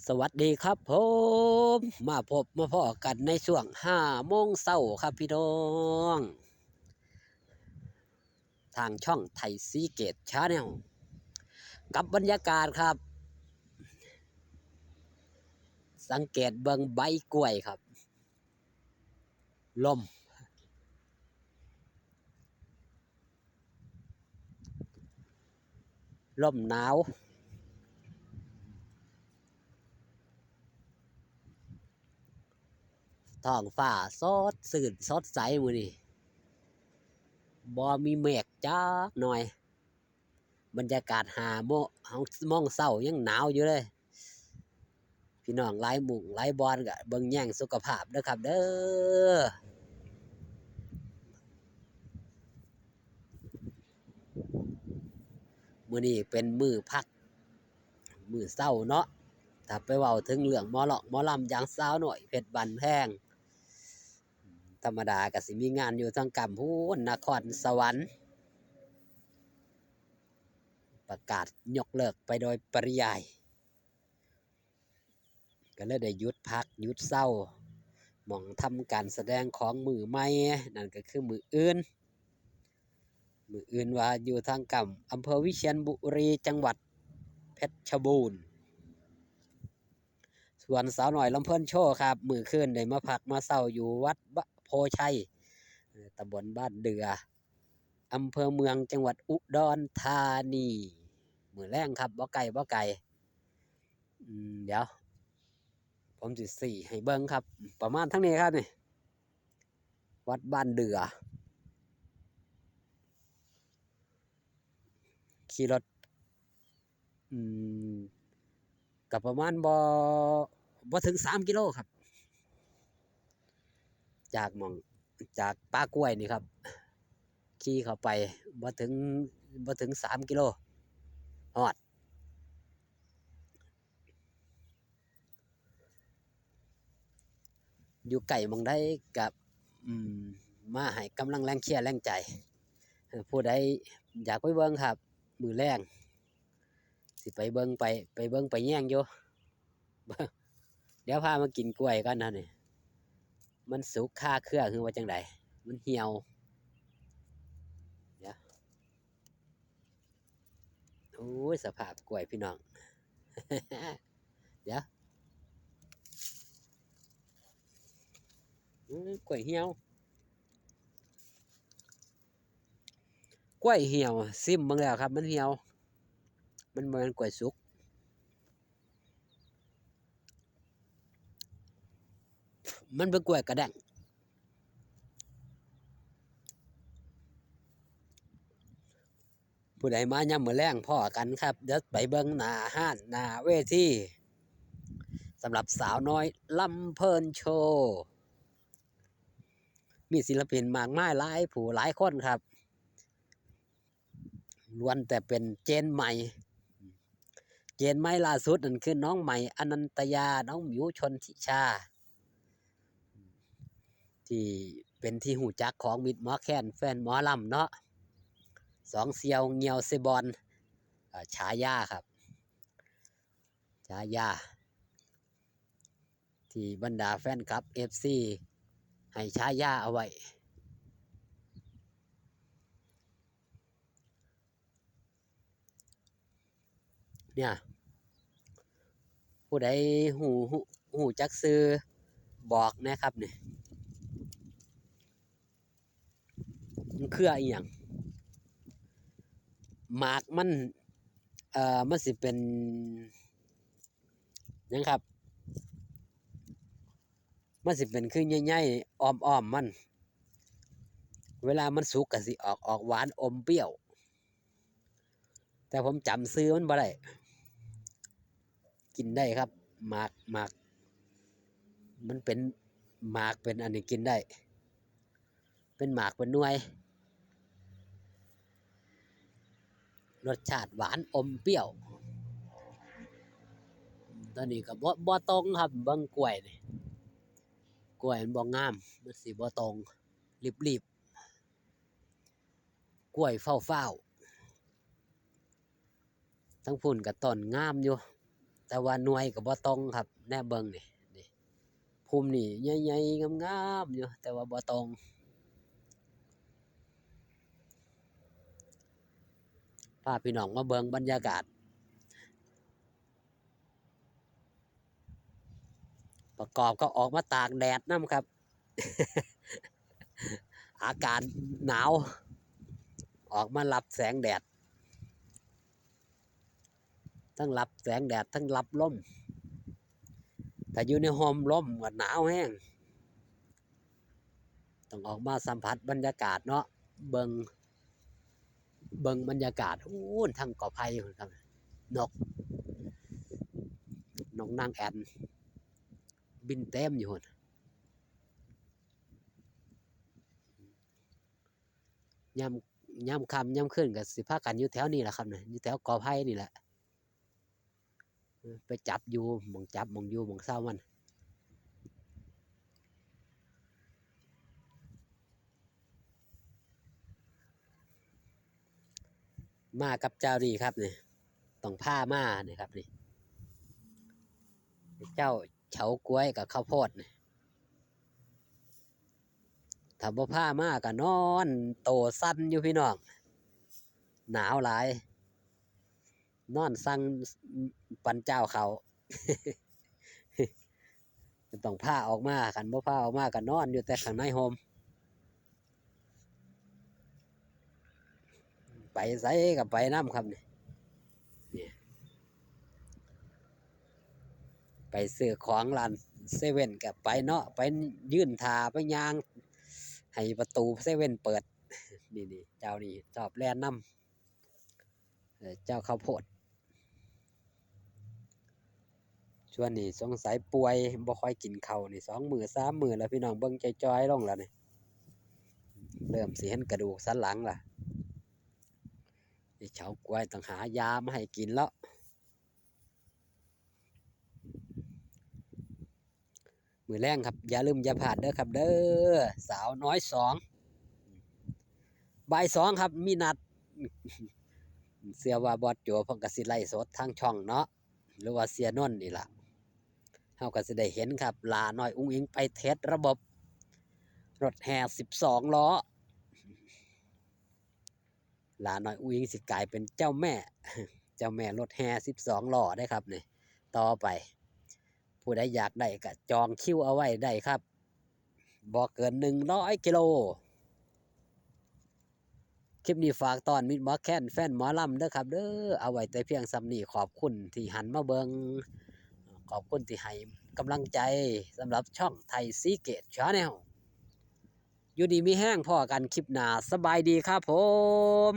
สวัสดีครับผมมาพบมาพอกันในช่วง5 โมงเช้าครับพี่น้องทางช่องไทยซีเกตชาแนลกับบรรยากาศครับสังเกตเบิ่งใบกล้วยครับลมหนาวท้องฟ้าสดสื่นสดใสมื้อนี้บ่มีเมฆจ้าหน่อยบรรยากาศ5 โมงเช้ายังหนาวอยู่เลยพี่น้องหลายหมู่หลายบอนก็เบิ่งแย่งสุขภาพเด้อครับเด้อมื้อนี้เป็นมื้อพักมื้อเช้าเนาะถ้าไปเว้าถึงเรื่องหมอเลาะหมอลำอย่างสาวน้อยเพชรบ้านแพงธรรมดาก็สิมีงานอยู่ทางกำพูนนครสวรรค์ประกาศยกเลิกไปโดยปริยายก็เลยได้หยุดพักหยุดเศร้าหม่องทำการแสดงของมือใหม่นั่นก็คือมืออื่นว่าอยู่ทางกำอำเภอวิเชียรบุรีจังหวัดเพชรบูรณ์ส่วนสาวหน่อยลำเพิ่นโชว์ครับมือคืนได้มาพักมาเศร้าอยู่วัดโพชัยตำบลบ้านเดืออำเภอเมืองจังหวัดอุดรธานีมือแรงครับบ่ไกลเดี๋ยวผมสิสี่ให้เบิ้งครับประมาณทั้งนี้ครับนี่วัดบ้านเดือขี่รถอืมกับประมาณบ่ถึง3 กิโลครับจากหม่องจากป้ากล้วยนี่ครับขี่เข้าไปบ่ถึง3 กิโลฮอดอยู่ไกลหม่องใดกับอืมมาให้กำลังแรงเชียร์แรงใจผู้ใดอยากไปเบิ่งครับมือแรงสิไปเบิ่งไปเบิ่งไปแย่งอยู่เดี๋ยวพามากินกล้วยกันนะนี่มันสุกคาเครือคือว่าจังไดมันเหี่ยวเดี๋ยวโอ้ยสภาพกล้วยพี่น้องเดี๋ยวกล้วยเหี่ยวกล้วยเหี่ยวซิมเบิ่งแล้วครับมันเหี่ยวมันบ่แม่นกล้วยสุกมันเป็นกล้วยกระแดงผู้ใดมายามมื้อแลงพ้อกันครับเดี๋ยวไปเบิ่งหน้าห้านหน้าเวทีสำหรับสาวน้อยลำเพิ่นโชว์มีศิลปินมากมายหลายผู้หลายคนครับล้วนแต่เป็นเจนใหม่ล่าสุดนั่นคือน้องใหม่อนันตยาน้องหมิวชนทิชาที่เป็นที่หูจักของมิตรหมอแคนแฟนหมอลำเนาะสองเซียวเงียวเซบอนฉายาครับฉายาที่บรรดาแฟนคลับเอฟซีให้ฉายาเอาไว้เนี่ยผู้ใดหูจักซื้อบอกนะครับเนี่ยมันคืออีหยังหมากมันสิเป็นยังครับมันสิเป็นคือใหญ่ๆอ้อมมันเวลามันสุกก็สิออกหวานอมเปรี้ยวแต่ผมจำซื้อมันบ่ได้กินได้ครับหมากมันเป็นหมากเป็นอันนี้กินได้เป็นหมากเป็นหน่วยรสชาติหวานอมเปรี้ยวตอนนี้ก็บ่ตรงครับเบิ่งกล้วยนี่กล้วยมันบ่งามมันสิบ่ตรงรีบกล้วยเฝ้าทั้งพุ่นก็ต้นงามอยู่ แต่ว่าหน่วยก็บ่ตรงครับแน่เบิ่งนี่ภูมินี่ใหญ่ๆงามๆอยู่แต่ว่าบ่ตรงพาพี่น้องมาเบิ่งบรรยากาศประกอบก็ออกมาตากแดดนำครับ อากาศหนาวออกมารับแสงแดดทั้งรับแสงแดดทั้งรับลมแต่อยู่ในโฮมลมก็หนาวแห้งต้องออกมาสัมผัสบรรยากาศเนาะเบิงบรรยากาศอู้ทั้งกอไผ่ครับนกนางแอ่นบินเต็มอยู่หุ่นย่ำค่ำย่ำขึ้นกับสิพากันอยู่แถวนี้แหละครับเนี่ยอยู่แถวกอไผ่นี่แหละไปจับอยู่หมองจับหมองอยู่หมองเศร้ามันมากับเจ้านี่ครับนี่ต้องผ้ามาเนี่ยครับนี่เจ้าเฉาก้วยกับข้าวโพดนี่ถ้าบ่ผ้ามาก็นอนโตสั้นอยู่พี่น้องหนาวหลายนอนสั่งปันเจ้าเขา ต้องผ้าออกมาคันบ่ผ้าออกมาก็นอนอยู่แต่ข้างในโฮมไปไสกับไปน้ำครับนี่ไปซื้อของร้านเซเว่นกับไปเนาะไปยื่นทาไปยางให้ประตูเซเว่นเปิด นี่เจ้านี่ชอบแล่นน้ำเจ้าข้าวโพดช่วงนี้สงสัยป่วยบ่ค่อยกินข้าวนี่2 มื้อ 3 มื้อแล้วพี่น้องเบิ่งจอยๆลงแล้วนี่เริ่มสิเห็นกระดูกสันหลังล่ะเฉากล้วยต้องหายามาให้กินแล้วมือแรงครับอย่าลืมอย่าพลาดเด้อครับเด้อสาวน้อย2 บ่าย 2ครับมีนัด เสียว่าบอสโจเพิ่นก็สิไล่สดทางช่องเนาะหรือว่าเสียนนท์นี่ล่ะเฮาก็สิได้เห็นครับลาน้อยอุ้งอิงไปเทสระบบรถแห่12 ล้อลาน้อยอุ้งอิงสิกลายเป็นเจ้าแม่ เจ้าแม่รถแห่12 ล้อได้ครับนี่ต่อไปผู้ใดอยากได้ก็จองคิวเอาไว้ได้ครับบ่เกิน100 กิโลคลิปนี้ฝากตอนมิตรหมอแค้นแฟนหมอลำเด้อครับเด้อเอาไว้แต่เพียงสำนี้ขอบคุณที่หันมาเบิงขอบคุณที่ให้กำลังใจสำหรับช่องไทยซีเกตชาแนลอยู่ดีมีแห้งพ่อกันคลิปหน้าสบายดีครับผม